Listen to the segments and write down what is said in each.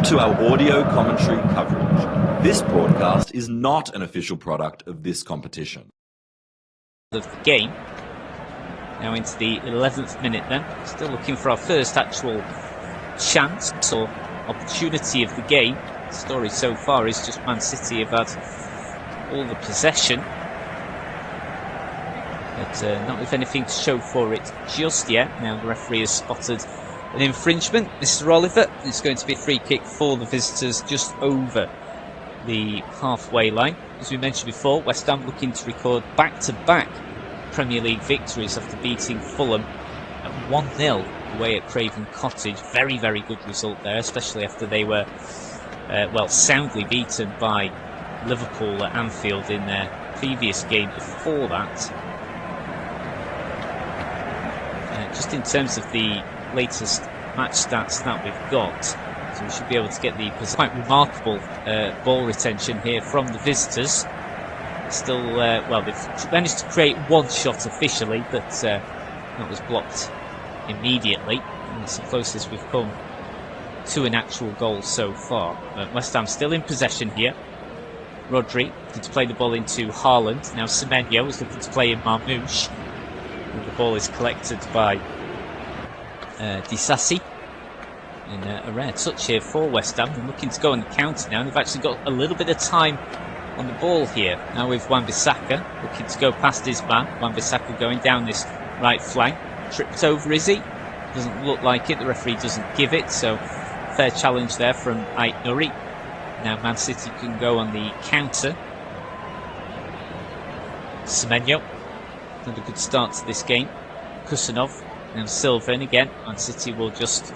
Welcome to our audio commentary coverage. This broadcast is not an official product of this competition. Of the game. Now into the 11th minute then. Still looking for our first actual chance or opportunity of the game. The story so far is just Man City have had all the possession. But not with anything to show for it just yet. Now the referee has spotted an infringement. Mr. Oliver, it's going to be a free kick for the visitors just over the halfway line. As we mentioned before, West Ham looking to record back-to-back Premier League victories after beating Fulham at 1-0 away at Craven Cottage. Very, very good result there, especially after they were, soundly beaten by Liverpool at Anfield in their previous game before that. Just in terms of the latest match stats that we've got, so we should be able to get the quite remarkable ball retention here from the visitors. Still, they've managed to create one shot officially, but that was blocked immediately. And it's the closest we've come to an actual goal so far. West Ham still in possession here. Rodri looking to play the ball into Haaland. Now Semenyo is looking to play in Marmouche. And the ball is collected by Disasi. And a rare touch here for West Ham. They're looking to go on the counter now. They've actually got a little bit of time on the ball here. Now with Wan-Bissaka looking to go past his man. Wan-Bissaka going down this right flank. Tripped over, is he? Doesn't look like it. The referee doesn't give it. So fair challenge there from Ait Nuri. Now Man City can go on the counter. Semenyo. Not a good start to this game. Kusanov. Now Silva in again. Man City will just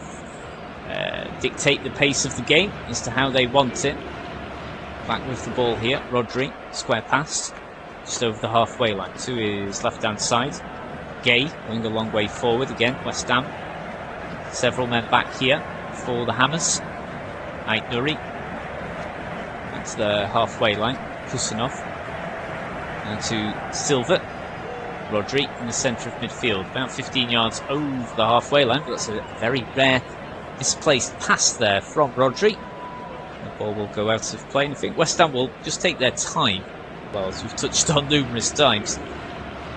dictate the pace of the game as to how they want it. Back with the ball here. Rodri, square pass, just over the halfway line to his left-hand side. Gay going a long way forward again. West Ham. Several men back here for the Hammers. Ait Nuri. That's the halfway line. Kusanov. Now to Silva. Rodri in the centre of midfield, about 15 yards over the halfway line, but that's a very rare misplaced pass there from Rodri. The ball will go out of play, and I think West Ham will just take their time, well, as we've touched on numerous times,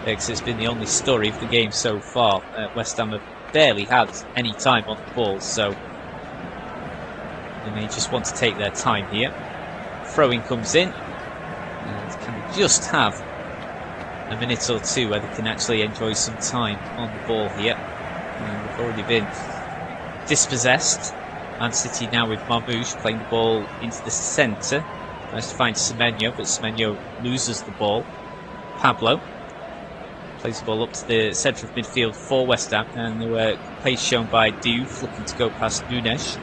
because it's been the only story of the game so far. West Ham have barely had any time on the ball, so they may just want to take their time here. Throw-in comes in, and can we just have a minute or two where they can actually enjoy some time on the ball here. And they've already been dispossessed. Man City now with Marmouche playing the ball into the centre. Tries to find Semenyo, but Semenyo loses the ball. Pablo plays the ball up to the centre of midfield for West Ham, and there were pace shown by Diouf looking to go past Nunes,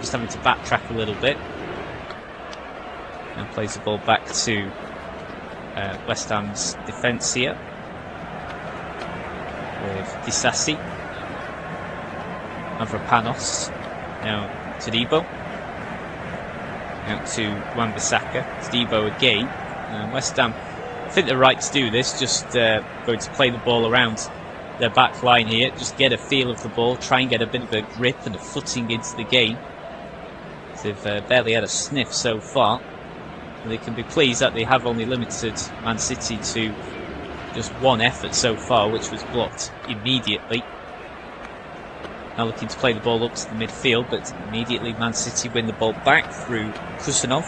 just having to backtrack a little bit. And plays the ball back to West Ham's defence here with Disasi, Mavropanos, now to Debo, out to Wan-Bissaka, Debo again. West Ham, I think they're right to do this, just going to play the ball around their back line here, just get a feel of the ball, try and get a bit of a grip and a footing into the game. They've barely had a sniff so far. They can be pleased that they have only limited Man City to just one effort so far, which was blocked immediately. Now looking to play the ball up to the midfield, but immediately Man City win the ball back through Kusanov.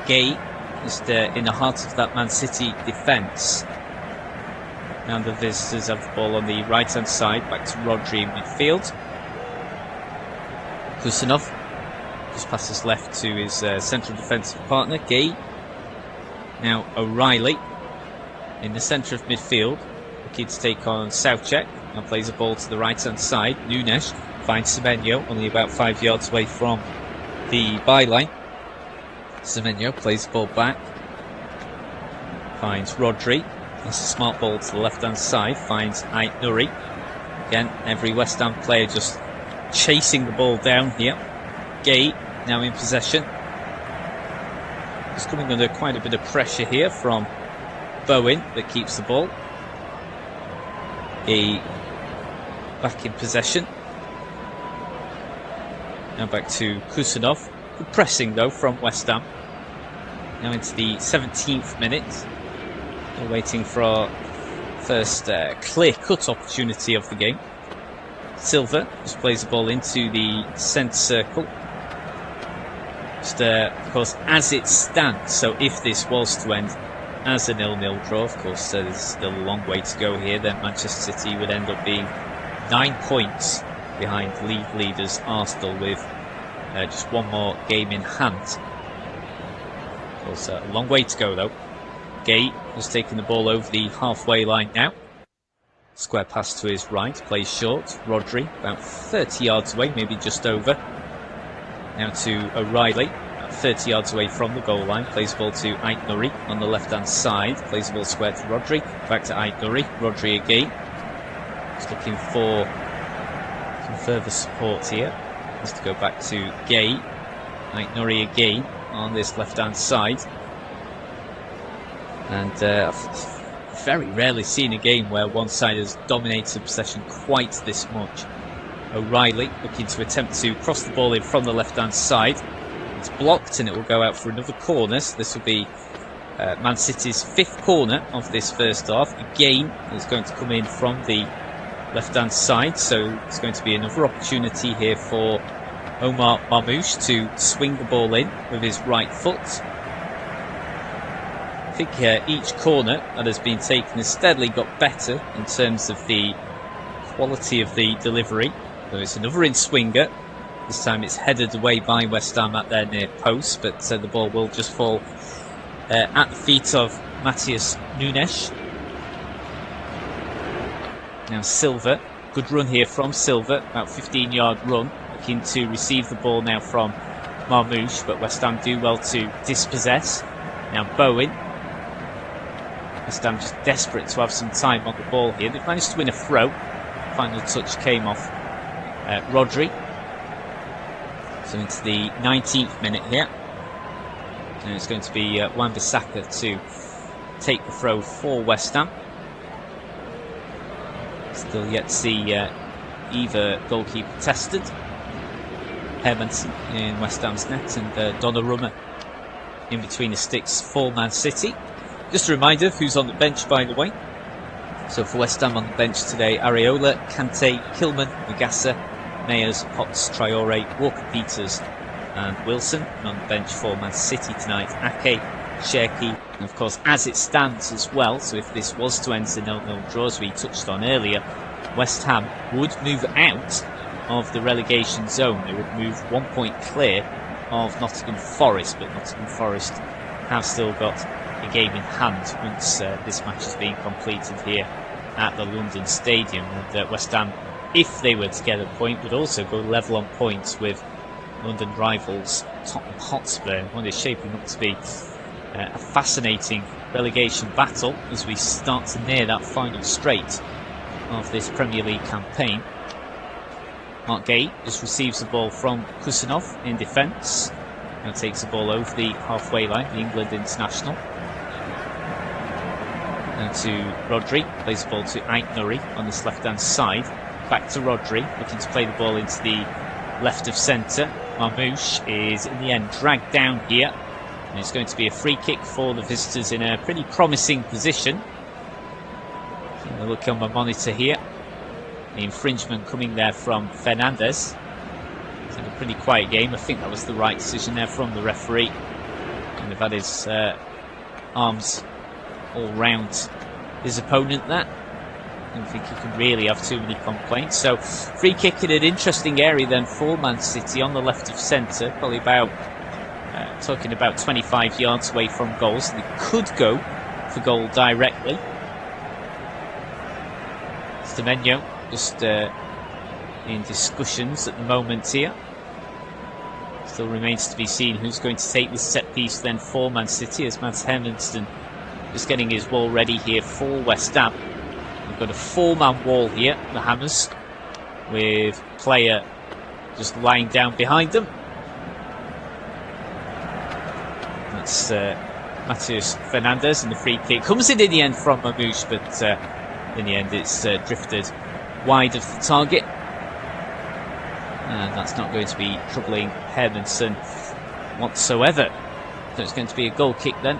Gay just in the heart of that Man City defence. Now the visitors have the ball on the right-hand side, back to Rodri in midfield. Kusanov just passes left to his central defensive partner, Gay. Now O'Reilly in the centre of midfield, looking to take on Soucek. Now plays the ball to the right-hand side. Nunes finds Semenyo, only about 5 yards away from the byline. Semenyo plays the ball back. Finds Rodri. That's a smart ball to the left-hand side. Finds Ait Nuri. Again, every West Ham player just chasing the ball down here. Gay now in possession. He's coming under quite a bit of pressure here from Bowen, that keeps the ball. Gay back in possession. Now back to Kusanov. Good pressing though from West Ham. Now into the 17th minute. We're waiting for our first clear-cut opportunity of the game. Silva just plays the ball into the centre circle. Just, of course, as it stands, so if this was to end as a 0-0 draw, of course, there's still a long way to go here, then Manchester City would end up being 9 points behind league leaders Arsenal with just one more game in hand. Of course, a long way to go though. Gay has taken the ball over the halfway line now. Square pass to his right, plays short. Rodri, about 30 yards away, maybe just over. Now to O'Reilly, about 30 yards away from the goal line. Plays the ball to Aït-Nouri on the left-hand side. Plays the ball square to Rodri. Back to Aït-Nouri. Rodri again. Just looking for some further support here. Has to go back to Gay. Aït-Nouri again on this left-hand side. And very rarely seen a game where one side has dominated possession quite this much. O'Reilly looking to attempt to cross the ball in from the left-hand side. It's blocked and it will go out for another corner. So this will be Man City's 5th corner of this first half. Again, it's going to come in from the left-hand side. So it's going to be another opportunity here for Omar Marmoush to swing the ball in with his right foot. I think each corner that has been taken has steadily got better in terms of the quality of the delivery. So it's another in-swinger. This time it's headed away by West Ham at their near post, but the ball will just fall at the feet of Matheus Nunes. Now Silva, good run here from Silva, about 15-yard run, looking to receive the ball now from Marmoush, but West Ham do well to dispossess. Now Bowen. West Ham just desperate to have some time on the ball here. They've managed to win a throw. Final touch came off Rodri. So into the 19th minute here. And it's going to be Wan-Bissaka to take the throw for West Ham. Still yet to see either goalkeeper tested. Hermansen in West Ham's net and Donnarumma in between the sticks for Man City. Just a reminder of who's on the bench, by the way. So for West Ham on the bench today, Areola, Kante, Kilman, Magassa, Meyers, Potts, Traore, Walker-Peters and Wilson. And on the bench for Man City tonight, Ake, Cherki, and of course as it stands as well, so if this was to end the 0-0 draw as we touched on earlier, West Ham would move out of the relegation zone. They would move 1 point clear of Nottingham Forest, but Nottingham Forest have still got a game in hand once this match is being completed here at the London Stadium. And West Ham, if they were to get a point, would also go level on points with London rivals Tottenham Hotspur. One is shaping up to be a fascinating relegation battle as we start to near that final straight of this Premier League campaign. Mark Gay just receives the ball from Kusanov in defence. Now takes the ball over the halfway line, the England international. Now to Rodri, plays the ball to Aït-Nouri on this left-hand side. Back to Rodri, looking to play the ball into the left of centre. Marmoush is in the end dragged down here. And it's going to be a free kick for the visitors in a pretty promising position. So look on my monitor here. The infringement coming there from Fernandes. It's been a pretty quiet game. I think that was the right decision there from the referee. And they've had his arms all round his opponent there. I don't think he can really have too many complaints. So free kick in an interesting area then for Man City on the left of centre. Probably about, talking about 25 yards away from goal. So they could go for goal directly. Semenyo just in discussions at the moment here. Still remains to be seen who's going to take this set piece then for Man City, as Mads Hermansen is getting his wall ready here for West Ham. We've got a 4-man wall here, the Hammers, with player just lying down behind them. That's Matheus Fernandes, and the free kick comes in the end from Marmoush, but in the end it's drifted wide of the target. and that's not going to be troubling Hermansen whatsoever. So it's going to be a goal kick then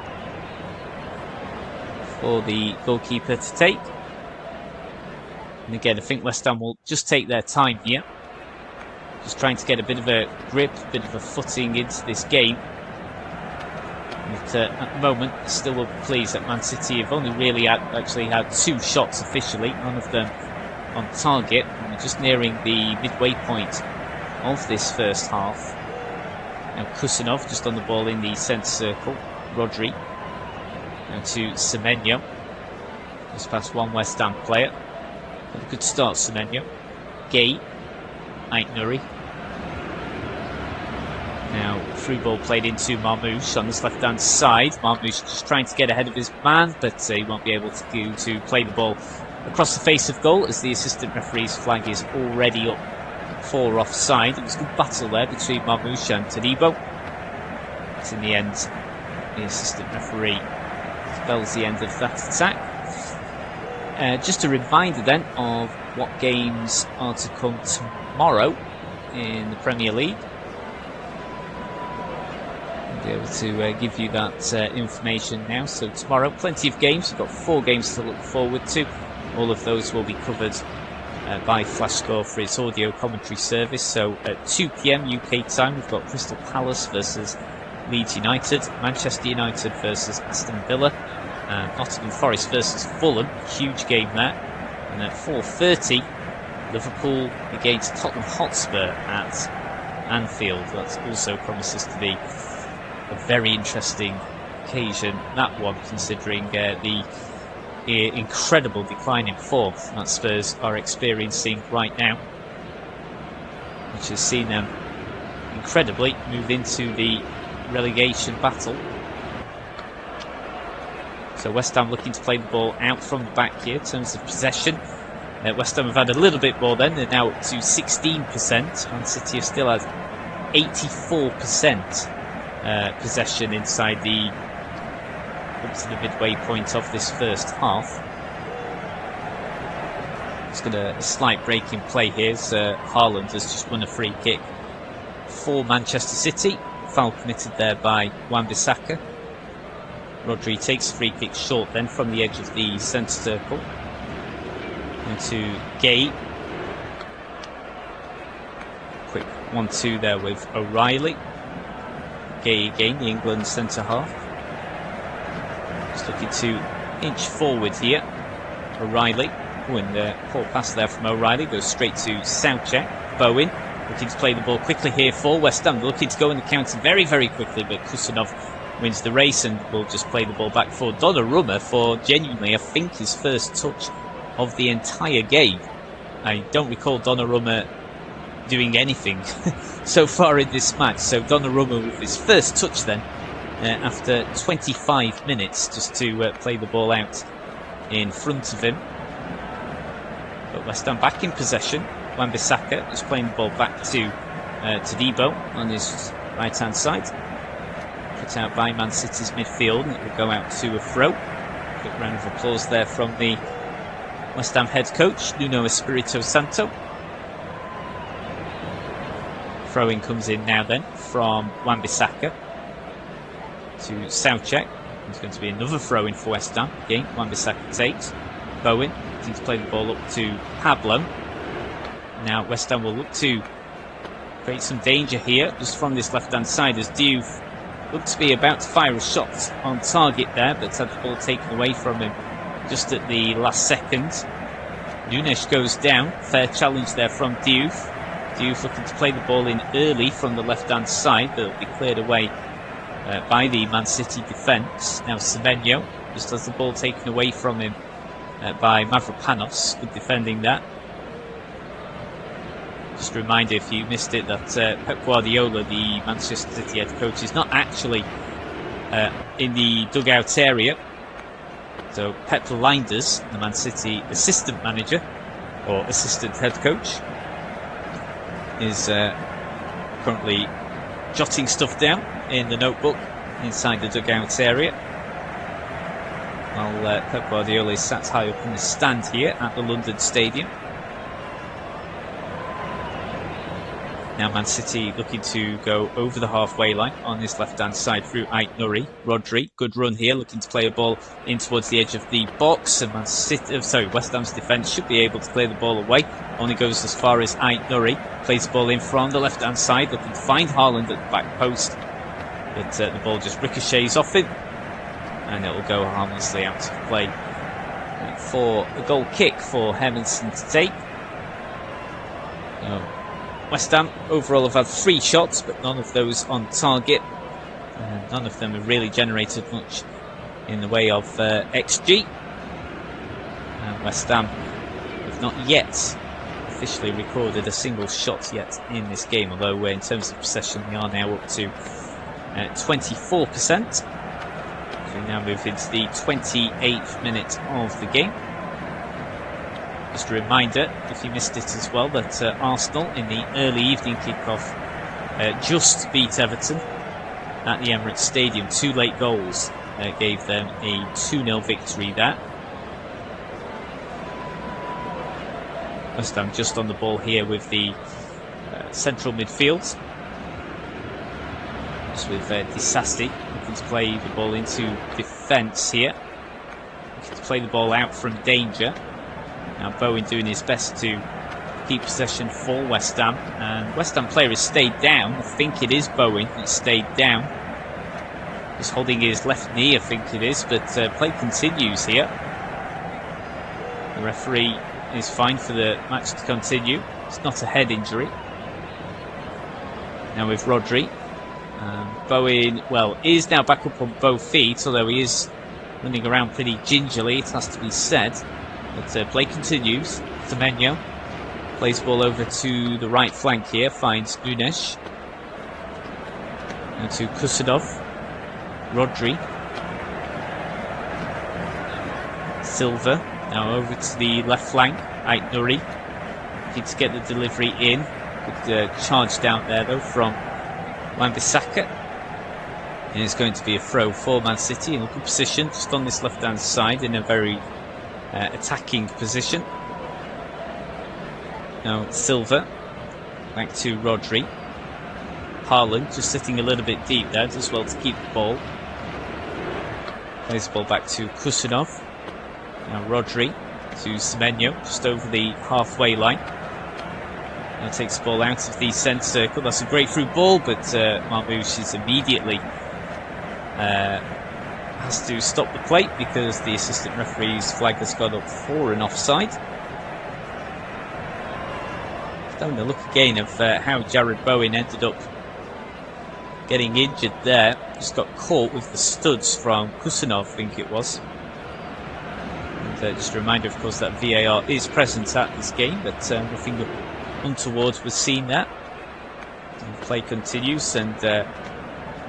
for the goalkeeper to take. And again, I think West Ham will just take their time here, just trying to get a bit of a grip, a bit of a footing into this game. But at the moment, still will be pleased that Man City have only really actually had 2 shots officially, none of them on target. And we're just nearing the midway point of this first half. Now Kusanov just on the ball in the centre circle. Rodri. Now to Semenyo. Just past one West Ham player. Had a good start, Semenyo. Gay. Aït-Nouri. Now, through ball played into Marmoush on this left-hand side. Marmoush just trying to get ahead of his man, but he won't be able to play the ball across the face of goal as the assistant referee's flag is already up for offside. It was a good battle there between Marmoush and Todibo. But in the end, the assistant referee spells the end of that attack. Just a reminder then of what games are to come tomorrow in the Premier League. Be able to give you that information now. So tomorrow, plenty of games. We've got 4 games to look forward to. All of those will be covered by Flashscore for its audio commentary service. So at 2 PM UK time, we've got Crystal Palace versus Leeds United, Manchester United versus Aston Villa, and Nottingham Forest versus Fulham. Huge game there. And at 4:30, Liverpool against Tottenham Hotspur at Anfield. That also promises to be a very interesting occasion, that one, considering the incredible decline in form that Spurs are experiencing right now, which has seen them incredibly move into the relegation battle. So West Ham looking to play the ball out from the back here in terms of possession. West Ham have had a little bit more then, they're now up to 16%. Man City have still had 84% possession inside up to the midway point of this first half. It's got a slight break in play here as Haaland has just won a free kick for Manchester City. Foul committed there by Wan-Bissaka. Rodri takes a free kick short then from the edge of the centre circle. Into Gay. Quick 1-2 there with O'Reilly. Gay again, the England centre-half. Just looking to inch forward here. O'Reilly. Oh, and poor pass there from O'Reilly. Goes straight to Soucek. Bowen looking to play the ball quickly here for West Ham. Looking to go in the counter very, very quickly, but Kusanov wins the race and will just play the ball back for Donnarumma for genuinely, I think, his first touch of the entire game. I don't recall Donnarumma doing anything so far in this match. So Donnarumma with his first touch then after 25 minutes just to play the ball out in front of him. But West Ham back in possession. Wan-Bissaka is playing the ball back to Todibo on his right hand side. Put out by Man City's midfield, and it will go out to a throw. Quick round of applause there from the West Ham head coach, Nuno Espirito Santo. Throw-in comes in now then from Wan-Bissaka to Soucek. There's going to be another throw-in for West Ham. Again, Wan-Bissaka takes. Bowen needs to play the ball up to Pablo. Now West Ham will look to create some danger here, just from this left-hand side, as Diouf looked to be about to fire a shot on target there, but had the ball taken away from him just at the last second. Nunes goes down. Fair challenge there from Diouf. Diouf looking to play the ball in early from the left-hand side, but it'll be cleared away by the Man City defence. Now Semenyo just has the ball taken away from him by Mavropanos. Good defending that. Just a reminder, if you missed it, that Pep Guardiola, the Manchester City head coach, is not actually in the dugout area. So Pep Lijnders, the Man City assistant manager, or assistant head coach, is currently jotting stuff down in the notebook inside the dugout area. While Pep Guardiola is sat high up in the stand here at the London Stadium. Now Man City looking to go over the halfway line on this left-hand side through Ait Nuri. Rodri, good run here, looking to play a ball in towards the edge of the box. And West Ham's defence should be able to clear the ball away. Only goes as far as Ait Nuri. Plays the ball in from the left-hand side, looking to find Haaland at the back post. But the ball just ricochets off him. And it will go harmlessly out of play for a goal kick for Hermansen to take. West Ham overall have had 3 shots, but none of those on target. None of them have really generated much in the way of XG. And West Ham have not yet officially recorded a single shot yet in this game, although in terms of possession they are now up to 24%. So we now move into the 28th minute of the game. Just a reminder, if you missed it as well, that Arsenal in the early evening kickoff just beat Everton at the Emirates Stadium. 2 late goals gave them a 2-0 victory there. West Ham just on the ball here with the central midfield. Just with Disasti looking to play the ball into defence here. Looking to play the ball out from danger. Now Bowen doing his best to keep possession for West Ham, and West Ham player has stayed down. I think it is Bowen that stayed down. Just holding his left knee, I think it is, but play continues here. The referee is fine for the match to continue. It's not a head injury. Now with Rodri. Bowen, well, is now back up on both feet, although he is running around pretty gingerly, it has to be said. But play continues. Semenyo plays the ball over to the right flank here, finds Nunes. Now to Kusanov. Rodri. Silva. Now over to the left flank. Ait Nuri. Looking to get the delivery in. Good charge down there though from Wan-Bissaka. And it's going to be a throw for Man City in a good position, just on this left hand side in a very attacking position. Now Silva back to Rodri. Haaland just sitting a little bit deep there, does well to keep the ball. Plays the ball back to Kusanov. Now Rodri to Semenyo, just over the halfway line. Now takes the ball out of the centre circle. That's a great through ball, but Marmouche is immediately has to stop the play because the assistant referee's flag has gone up for an offside. Just having a look again of how Jared Bowen ended up getting injured there. Just got caught with the studs from Kusanov, I think it was. And just a reminder, of course, that VAR is present at this game, but nothing untoward was seen there. And play continues, and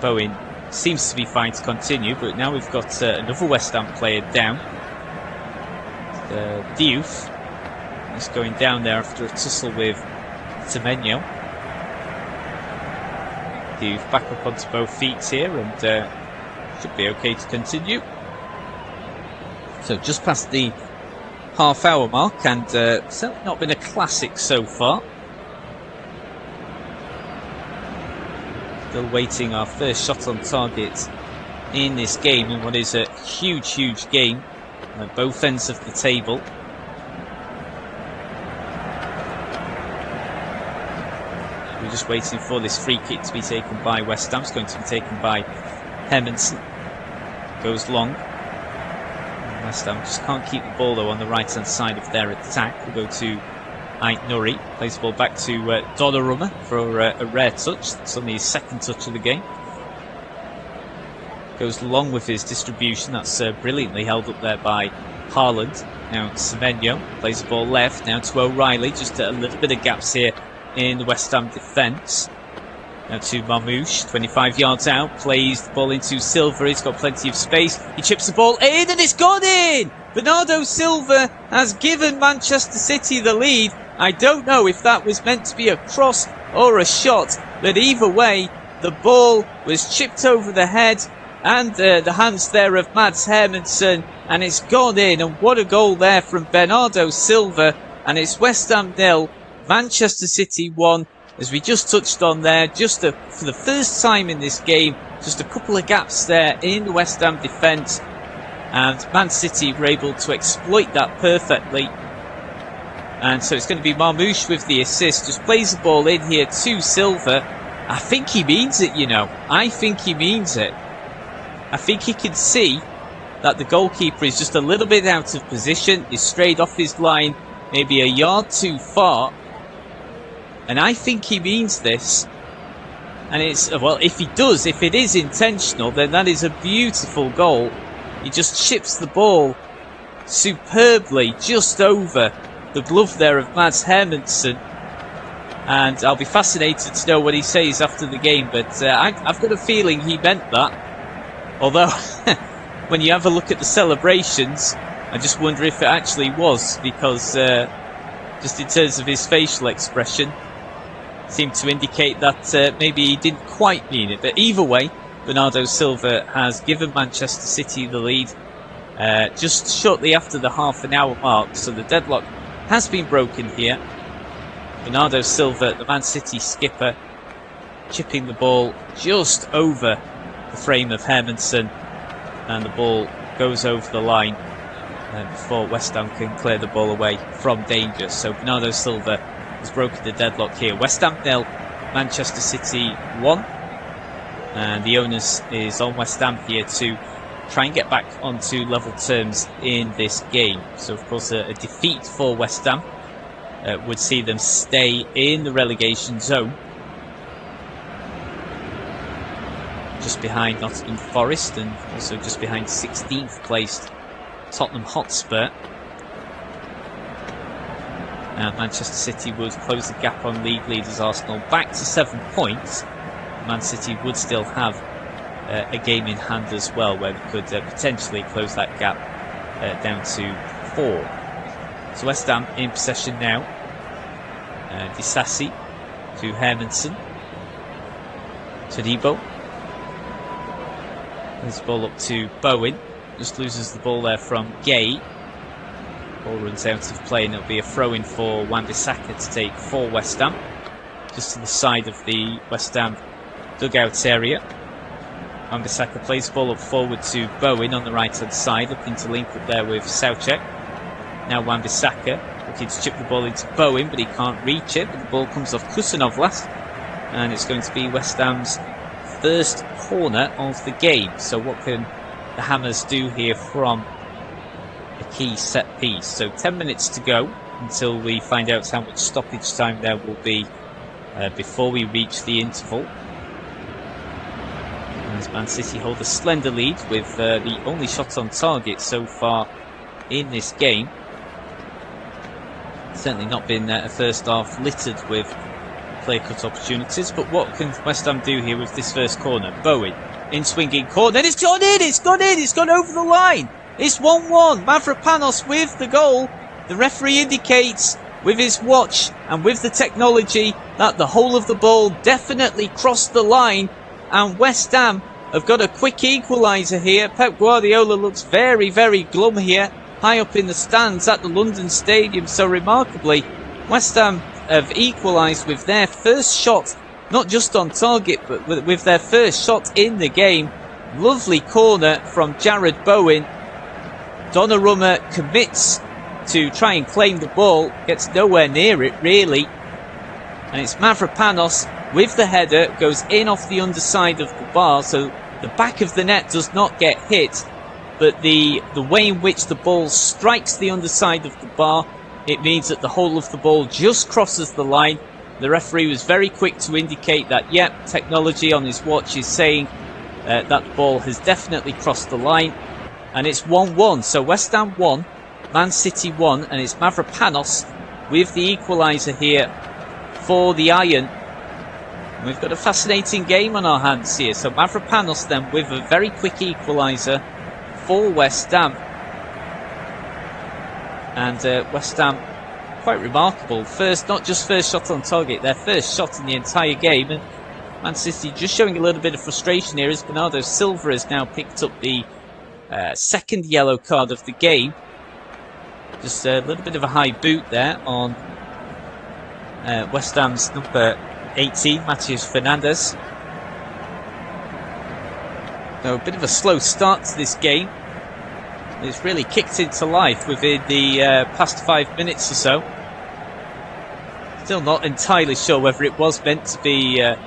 Bowen seems to be fine to continue, but now we've got another West Ham player down. Diouf is going down there after a tussle with Semenyo. Diouf back up onto both feet here, and should be okay to continue. So just past the half-hour mark, and certainly not been a classic so far. Still waiting our first shot on target in this game, in what is a huge game at both ends of the table. We're just waiting for this free kick to be taken by West Ham. It's going to be taken by Hermansen. Goes long. West Ham just can't keep the ball though on the right hand side of their attack. We'll go to Ait Nuri, plays the ball back to Donnarumma for a rare touch. It's only his second touch of the game. Goes long with his distribution. That's brilliantly held up there by Haaland. Now Semenyo plays the ball left. Now to O'Reilly. Just a little bit of gaps here in the West Ham defence. Now to Marmouche, 25 yards out. Plays the ball into Silva. He's got plenty of space. He chips the ball in and it's gone in! Bernardo Silva has given Manchester City the lead. I don't know if that was meant to be a cross or a shot, but either way, the ball was chipped over the head and the hands there of Mads Hermansen, and it's gone in. And what a goal there from Bernardo Silva. And it's West Ham 0, Manchester City 1. as we just touched on there, for the first time in this game, just a couple of gaps there in the West Ham defence, and Man City were able to exploit that perfectly. And so it's going to be Marmoush with the assist, just plays the ball in here to Silva. I think he means it, you know. I think he means it. I think he can see that the goalkeeper is just a little bit out of position, is strayed off his line, maybe a yard too far. And I think he means this. And it's, well, if he does, if it is intentional, then that is a beautiful goal. He just chips the ball superbly just over the glove there of Mads Hermansen. And I'll be fascinated to know what he says after the game, but I've got a feeling he meant that. Although, when you have a look at the celebrations, I just wonder if it actually was, because just in terms of his facial expression, seemed to indicate that maybe he didn't quite mean it. But either way, Bernardo Silva has given Manchester City the lead just shortly after the half-an-hour mark, so the deadlock has been broken here. Bernardo Silva, the Man City skipper, chipping the ball just over the frame of Hermansen, and the ball goes over the line before West Ham can clear the ball away from danger. So Bernardo Silva has broken the deadlock here. West Ham 0, Manchester City 1, and the onus is on West Ham here to try and get back onto level terms in this game. So of course a defeat for West Ham would see them stay in the relegation zone, just behind Nottingham Forest and also just behind 16th placed Tottenham Hotspur. And Manchester City would close the gap on league leaders Arsenal back to 7 points. Man City would still have a game in hand as well, where we could potentially close that gap down to 4. So West Ham in possession now. Disasi to Hermansen. Todibo. This ball up to Bowen. Just loses the ball there from Gay. Ball runs out of play, and it'll be a throw-in for Wan-Bissaka to take for West Ham. Just to the side of the West Ham dugout area. Wan-Bissaka plays the ball up forward to Bowen on the right-hand side, looking to link up there with Soucek. Now Wan-Bissaka looking to chip the ball into Bowen, but he can't reach it. But the ball comes off Kusanov last, and it's going to be West Ham's first corner of the game. So what can the Hammers do here from a key set piece? So 10 minutes to go until we find out how much stoppage time there will be before we reach the interval. As Man City hold a slender lead with the only shot on target so far in this game. Certainly not been a first half littered with clear-cut opportunities, but what can West Ham do here with this first corner? Bowen in swinging corner, and it's gone in, it's gone over the line. It's 1-1, Mavropanos with the goal. The referee indicates with his watch and with the technology that the whole of the ball definitely crossed the line, and West Ham have got a quick equaliser here. Pep Guardiola looks very, very glum here, high up in the stands at the London Stadium. So remarkably, West Ham have equalised with their first shot, not just on target, but with their first shot in the game. Lovely corner from Jared Bowen. Donnarumma commits to try and claim the ball, gets nowhere near it really, and it's Mavropanos with the header, goes in off the underside of the bar, so the back of the net does not get hit, but the way in which the ball strikes the underside of the bar, it means that the whole of the ball just crosses the line. The referee was very quick to indicate that, yep, technology on his watch is saying that the ball has definitely crossed the line, and it's 1-1. So West Ham 1, Man City 1, and it's Mavropanos with the equaliser here for the Iron. And we've got a fascinating game on our hands here. So Mavropanos then with a very quick equaliser for West Ham. And West Ham, quite remarkable. First, not just first shot on target, their first shot in the entire game. And Man City just showing a little bit of frustration here as Bernardo Silva has now picked up the second yellow card of the game. Just a little bit of a high boot there on West Ham's number 18, Matheus Fernandes. So a bit of a slow start to this game. It's really kicked into life within the past 5 minutes or so. Still not entirely sure whether it was meant to be a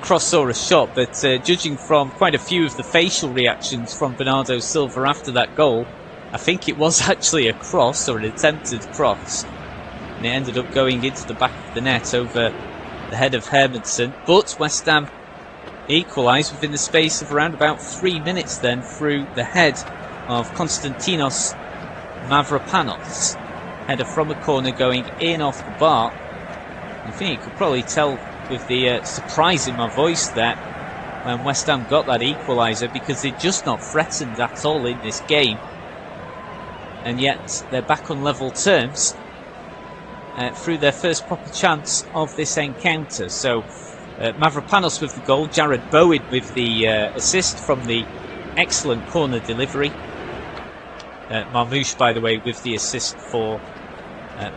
cross or a shot, but judging from quite a few of the facial reactions from Bernardo Silva after that goal, I think it was actually a cross, or an attempted cross. And it ended up going into the back of the net over the head of Hermansen. But West Ham equalised within the space of around about 3 minutes then through the head of Konstantinos Mavropanos. Header from a corner going in off the bar. I think you could probably tell with the surprise in my voice there when West Ham got that equaliser, because they're just not threatened at all in this game. And yet they're back on level terms through their first proper chance of this encounter. So Mavropanos with the goal, Jared Bowen with the assist from the excellent corner delivery. Marmouche, by the way, with the assist for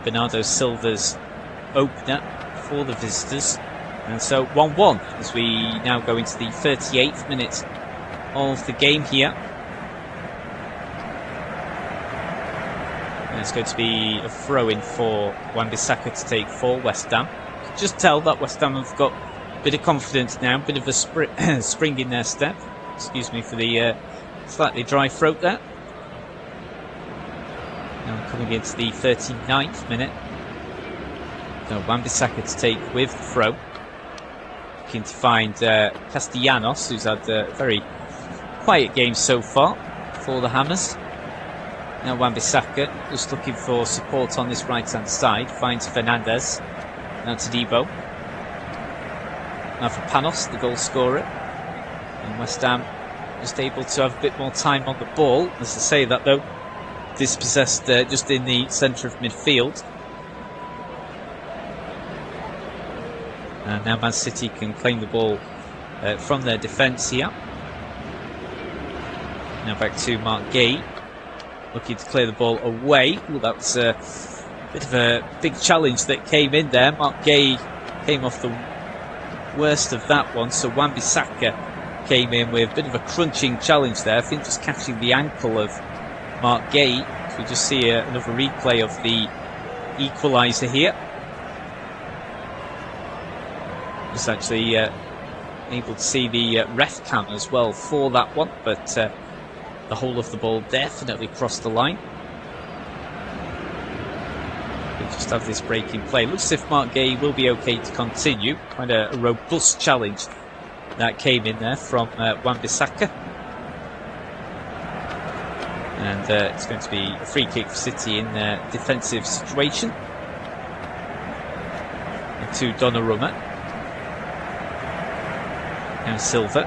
Bernardo Silva's opener for the visitors. And so 1-1 as we now go into the 38th minute of the game here. And it's going to be a throw-in for Wan-Bissaka to take for West Ham. You can just tell that West Ham have got a bit of confidence now, a bit of a spring in their step. Excuse me for the slightly dry throat there. Now coming into the 39th minute. So Wan-Bissaka to take with the throw. Looking to find Castellanos, who's had a very quiet game so far for the Hammers. Now Wan-Bissaka just looking for support on this right hand side. Finds Fernandes. Now to Debo. Now for Panos, the goal scorer. And West Ham just able to have a bit more time on the ball. As I say that though, dispossessed just in the centre of midfield. And now Man City can claim the ball from their defence here. Now back to Mark Gay, looking to clear the ball away. Well, that was a bit of a big challenge that came in there. Mark Gay came off the worst of that one, so Wan-Bissaka came in with a bit of a crunching challenge there. I think just catching the ankle of Mark Gay. So we just see another replay of the equaliser here. Just actually able to see the ref cam as well for that one, but the whole of the ball definitely crossed the line. We just have this break in play. Looks as if Mark Gay will be okay to continue. Quite a robust challenge that came in there from Wan-Bissaka. And it's going to be a free kick for City in a defensive situation. And to Donnarumma. Now Silva,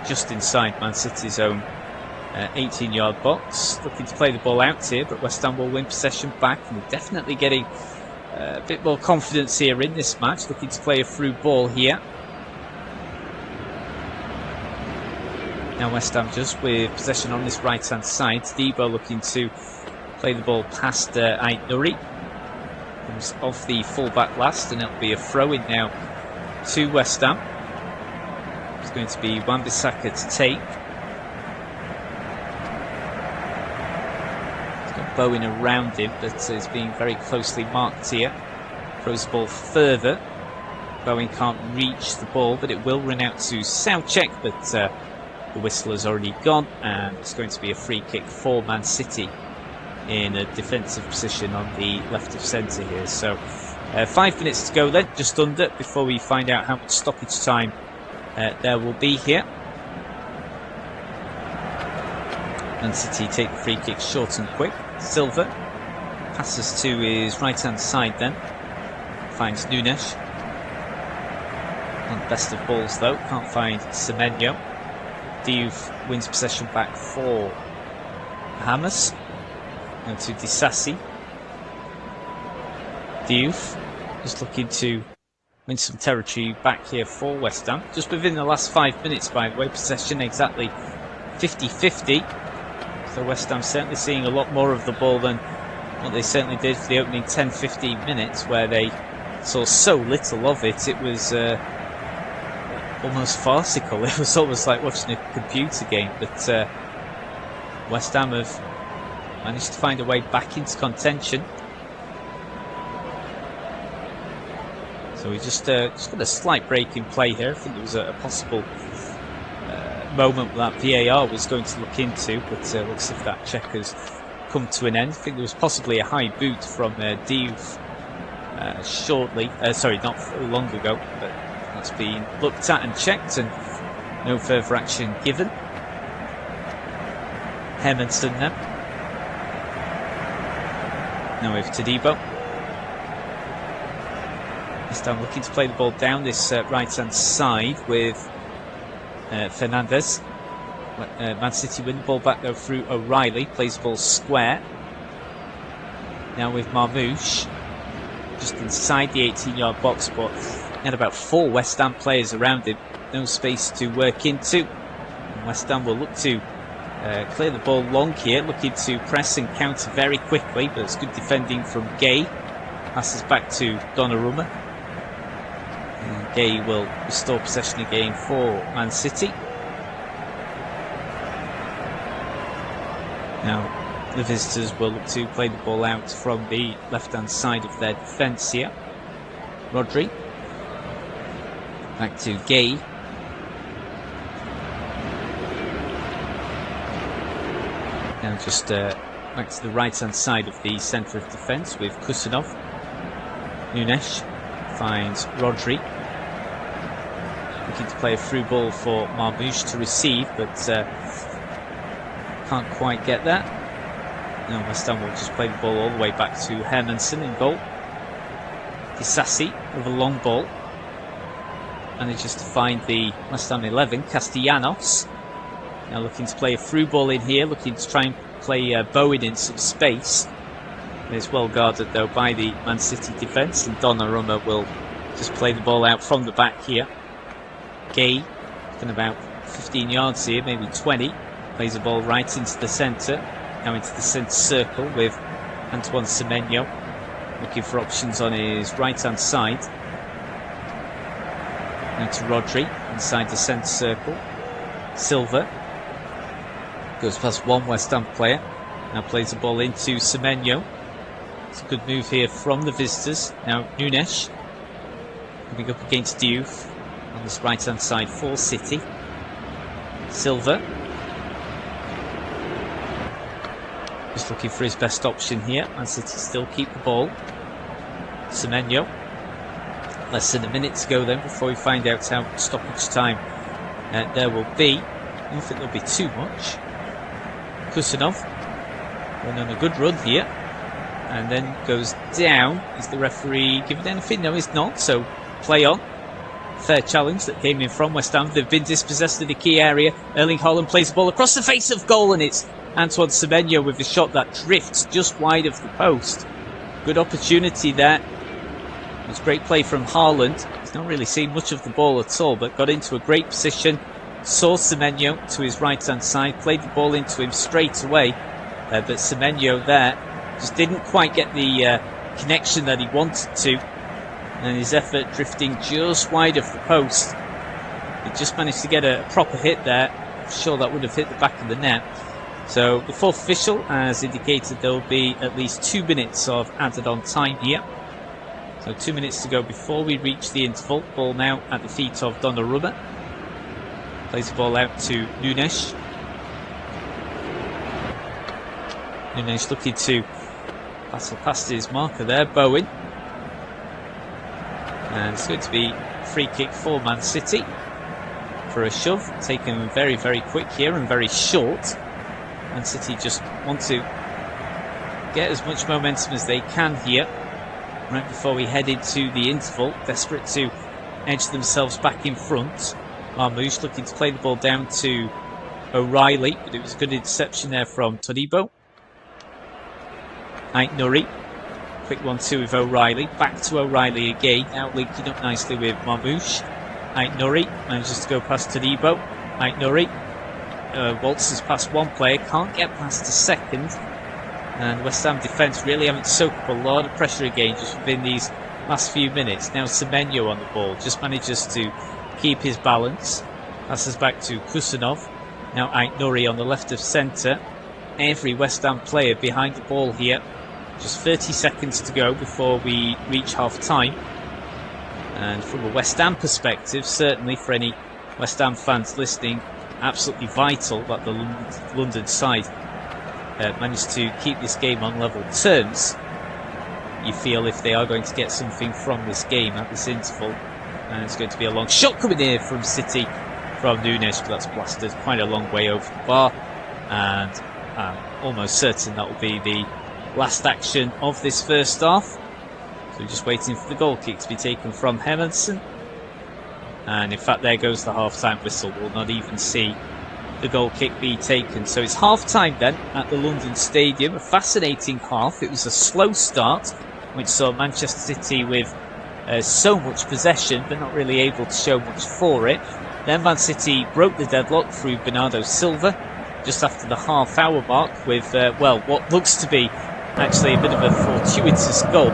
just inside Man City's own 18-yard box, looking to play the ball out here, but West Ham will win possession back, and they're definitely getting a bit more confidence here in this match, looking to play a through ball here. Now West Ham just with possession on this right-hand side. Debo looking to play the ball past Ait Nuri. Comes off the full-back last, and it'll be a throw-in now to West Ham. It's going to be Wan-Bissaka to take. He's got Bowen around him, but is being very closely marked here. Throws the ball further. Bowen can't reach the ball, but it will run out to Soucek, but the whistle has already gone, and it's going to be a free kick for Man City in a defensive position on the left of centre here. So 5 minutes to go then, just under, before we find out how much stoppage time there will be here. Man City take the free kick short and quick. Silva passes to his right hand side then. Finds Nunes. Not the best of balls though, can't find Semenyo. Diouf wins possession back for Hammers. And to Disasi. Diouf just looking to win some territory back here for West Ham. Just within the last 5 minutes, by the way, possession exactly 50-50. So West Ham certainly seeing a lot more of the ball than what they certainly did for the opening 10-15 minutes, where they saw so little of it. It was almost farcical. It was almost like watching a computer game. But West Ham have managed to find a way back into contention. So we just got a slight break in play here. I think there was a possible moment that VAR was going to look into, but looks as if that check has come to an end. I think there was possibly a high boot from Diouf not long ago, but that's been looked at and checked, and no further action given. Hermansen now with Todibo. This time looking to play the ball down this right-hand side with Fernandez. Man City win the ball back though through O'Reilly. Plays the ball square. Now with Marmouche. Just inside the 18-yard box, but he had about 4 West Ham players around him. No space to work into. And West Ham will look to clear the ball long here. Looking to press and counter very quickly, but it's good defending from Gay. Passes back to Donnarumma. And Gay will restore possession again for Man City. Now the visitors will look to play the ball out from the left-hand side of their defence here. Rodri. Back to Gay. Now just back to the right-hand side of the centre of defence with Kusanov. Nunes finds Rodri. Looking to play a through ball for Marmouche to receive, but can't quite get that. Now West Ham will just play the ball all the way back to Hermansen in goal. Disasi with a long ball. Manages to find the West Ham 11, Castellanos. Now looking to play a through ball in here, looking to try and play Bowen in some space. It's well guarded though by the Man City defence, and Donnarumma will just play the ball out from the back here. Gay, in about 15 yards here, maybe 20. Plays the ball right into the centre. Now into the centre circle with Antoine Semenyo. Looking for options on his right-hand side. Now to Rodri, inside the centre circle. Silva. Goes past one West Ham player. Now plays the ball into Semenyo. It's a good move here from the visitors. Now Nunes. Coming up against Diouf on this right-hand side for City. Silva. Just looking for his best option here. Man City still keep the ball. Semenyo. Less than a minute to go then before we find out how much stoppage time there will be. I don't think there'll be too much. Kusanov going on a good run here. And then goes down. Is the referee giving anything? No, he's not. So play on. Fair challenge that came in from West Ham. They've been dispossessed in the key area. Erling Haaland plays the ball across the face of goal, and it's Antoine Semenyo with a shot that drifts just wide of the post. Good opportunity there. It's great play from Haaland. He's not really seen much of the ball at all, but got into a great position. Saw Semenyo to his right-hand side, played the ball into him straight away. But Semenyo there just didn't quite get the connection that he wanted to. And his effort drifting just wide of the post. He just managed to get a proper hit there. I'm sure that would have hit the back of the net. So the fourth official has indicated there will be at least 2 minutes of added on time here. So 2 minutes to go before we reach the interval. Ball now at the feet of Donnarumma. Plays the ball out to Nunes. Nunes looking to battle past his marker there, Bowen. And it's going to be a free kick for Man City for a shove. Taken very, very quick here and very short. Man City just want to get as much momentum as they can here right before we head into the interval. Desperate to edge themselves back in front. Marmouche looking to play the ball down to O'Reilly, but it was a good interception there from Todibo. Ait-Nouri. Quick 1-2 with O'Reilly. Back to O'Reilly again. Now linking up nicely with Marmouche. Ait-Nouri manages to go past Todibo. Ait-Nouri waltzes past one player. Can't get past a second. And West Ham defence really haven't soaked up a lot of pressure again just within these last few minutes. Now Semenyo on the ball, just manages to keep his balance. Passes back to Kusanov. Now Aitnuri on the left of centre. Every West Ham player behind the ball here. Just 30 seconds to go before we reach half-time. And from a West Ham perspective, certainly for any West Ham fans listening, absolutely vital that the London side managed to keep this game on level terms. You feel if they are going to get something from this game at this interval, and it's going to be a long shot coming here from City, from Nunes, but that's blasted quite a long way over the bar, and I'm almost certain that will be the last action of this first half. So we're just waiting for the goal kick to be taken from Hermansen, and in fact there goes the half-time whistle. We'll not even see the goal kick be taken. So it's half-time then at the London Stadium. A fascinating half. It was a slow start, which saw Manchester City with so much possession, but not really able to show much for it. Then Man City broke the deadlock through Bernardo Silva just after the half-hour mark with, well, what looks to be actually a bit of a fortuitous goal